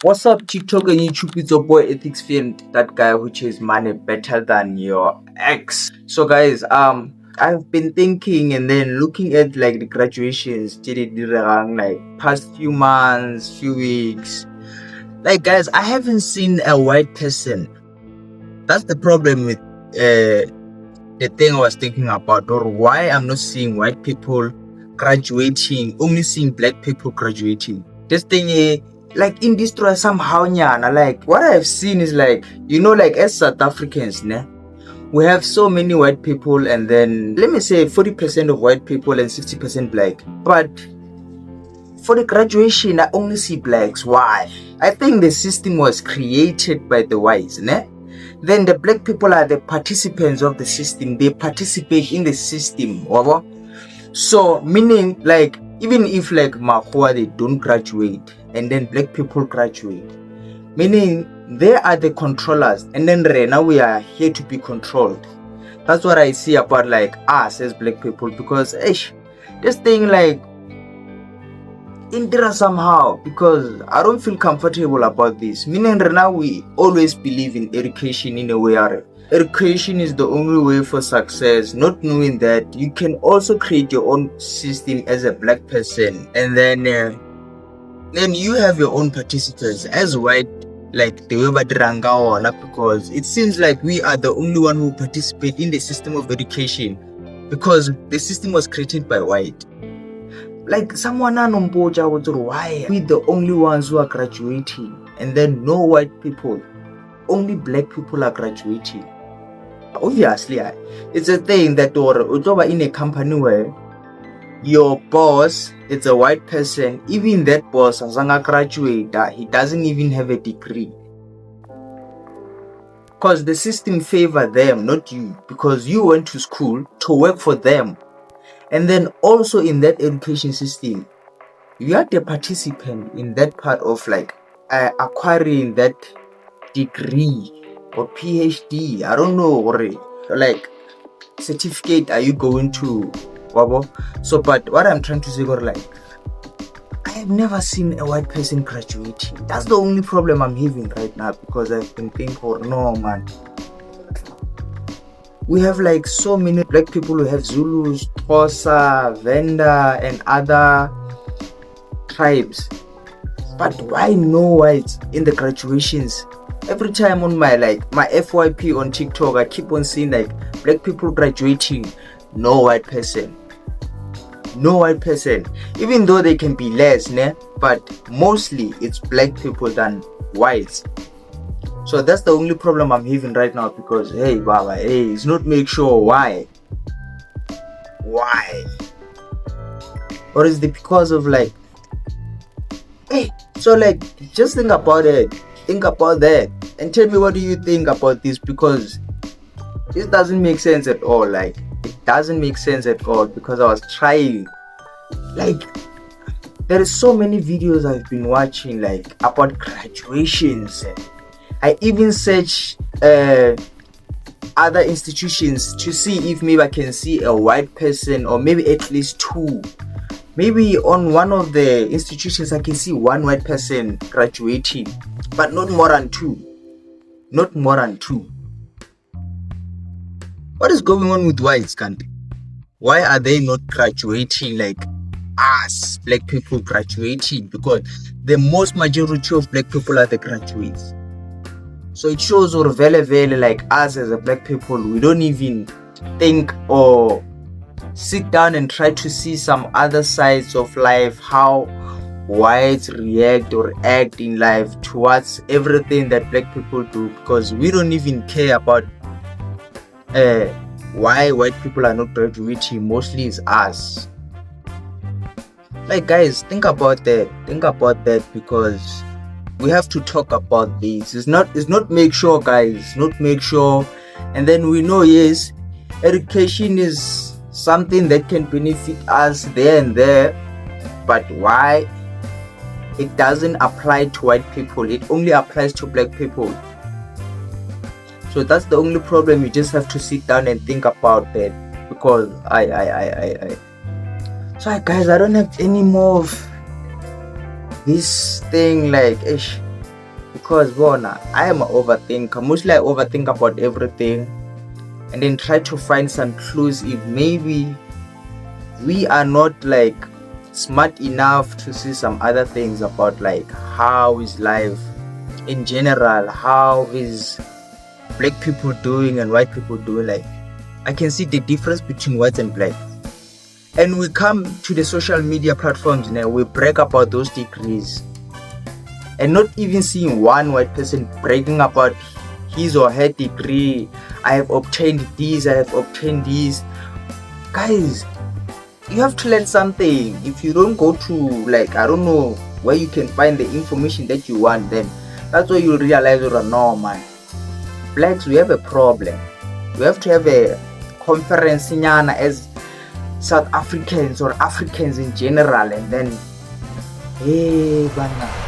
What's up, TikTok and YouTube? It's your boy Ethics Fiend, that guy who chases money better than your ex. So, guys, I've been thinking and then looking at like the graduations, did it like past few months, few weeks. Like, guys, I haven't seen a white person. That's the problem with the thing I was thinking about, or why I'm not seeing white people graduating, only seeing black people graduating. This thing, like in this story somehow, nyana, like what I've seen is like, like as South Africans, ne, we have so many white people, and then let me say 40% of white people and 60% black. But for the graduation, I only see blacks. Why? I think the system was created by the whites, ne? Then the black people are the participants of the system. They participate in the system. Over. So meaning like even if like Mahua they don't graduate and then black people graduate, meaning they are the controllers, and then now we are here to be controlled. That's what I see about like us as black people, because this thing like Indira somehow, because I don't feel comfortable about this. Meaning right now we always believe in education in a way. Education is the only way for success, not knowing that you can also create your own system as a black person, and then you have your own participants as white, like the way Badrangawala, because it seems like we are the only one who participate in the system of education, because the system was created by white. Like someone anomboja would, why we the only ones who are graduating, and then no white people, only black people are graduating? Obviously, it's a thing that or in a company where your boss is a white person, even that boss as a graduate, he doesn't even have a degree, because the system favor them, not you, because you went to school to work for them. And then also in that education system, you are the participant in that part of like acquiring that degree or PhD. I don't know, or like certificate are you going to wabo? So but what I'm trying to say, or like I have never seen a white person graduating. That's the only problem I'm having right now, because I've been thinking, oh no man, we have like so many black people who have Zulus, Xhosa, Venda, and other tribes, but why no whites in the graduations? Every time on my FYP on TikTok, I keep on seeing like black people graduating, no white person, even though they can be less, ne? But mostly it's black people than whites. So that's the only problem I'm having right now, because hey Baba, it's not make sure why, or is it because of like so like just think about that and tell me what do you think about this, because this doesn't make sense at all. Like it doesn't make sense at all, because I was trying, like there is so many videos I've been watching like about graduations. I even search other institutions to see if maybe I can see a white person, or maybe at least two. Maybe on one of the institutions I can see one white person graduating, but not more than two. What is going on with whites, country? Why are they not graduating like us, black people graduating? Because the most majority of black people are the graduates. So it shows or very like us as a black people, we don't even think or sit down and try to see some other sides of life, how whites react or act in life towards everything that black people do, because we don't even care about why white people are not graduating. Mostly it's us. Like guys, think about that, because we have to talk about this. It's not make sure, guys, not make sure. And then we know, yes, education is something that can benefit us there and there, but why it doesn't apply to white people, it only applies to black people. So that's the only problem. You just have to sit down and think about that, because guys, I don't have any more of this thing like because bona, I am an overthinker. Mostly I overthink about everything and then try to find some clues if maybe we are not like smart enough to see some other things about like how is life in general, how is black people doing and white people doing. Like I can see the difference between white and black. And we come to the social media platforms now, we brag about those degrees and not even seeing one white person bragging about his or her degree. I have obtained this, I have obtained this. Guys, you have to learn something. If you don't go to, like, I don't know where you can find the information that you want, then that's where you'll realize, oh no man, blacks, we have a problem. We have to have a conference as South Africans or Africans in general, and then hey bana,